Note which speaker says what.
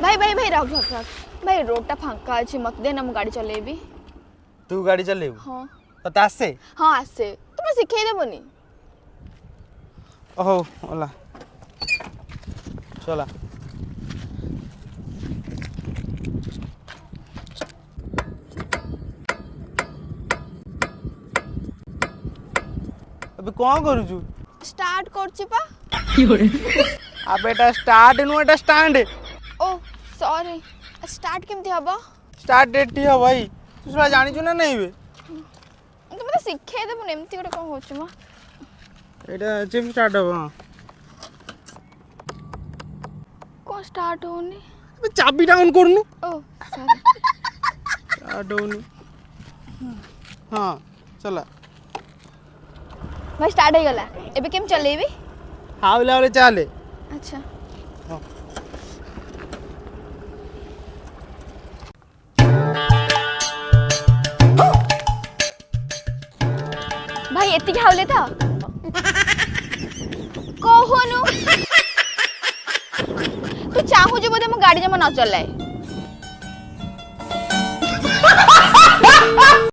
Speaker 1: भाई भाई भाई रख रख रख भाई रोडटा फांका अछि मत दे ना मु गाड़ी चलेबी।
Speaker 2: तू गाड़ी चलेबू
Speaker 1: हां
Speaker 2: तते आसे
Speaker 1: हां आसे तुम सिखाई देबोनी।
Speaker 2: ओहो ओला चला अबे कौन करू
Speaker 1: स्टार्ट करछि पा।
Speaker 2: अब एटा स्टार्ट नु एटा स्टैंड
Speaker 1: ओ सॉरी स्टार्ट केमती हबो?
Speaker 2: स्टार्ट डेट हो भाई तू सुना जानि छु ना नहीं बे
Speaker 1: तुम मते सिखाई देबोनी एमती गोटे कोन होछि म।
Speaker 2: एटा चिप स्टार्ट हो हां
Speaker 1: को स्टार्ट होनी।
Speaker 2: अबे चाबी डाउन करनु
Speaker 1: ओ सॉरी
Speaker 2: स्टार्ट होनी हां चला
Speaker 1: भाई स्टार्ट हो गला एबे केम चलेबी?
Speaker 2: हावले हावले चले
Speaker 1: अच्छा
Speaker 2: हां
Speaker 1: भाई एति खावले था कोहुनु तू चाहू जे बोधे मो गाड़ी जमा न चलाए।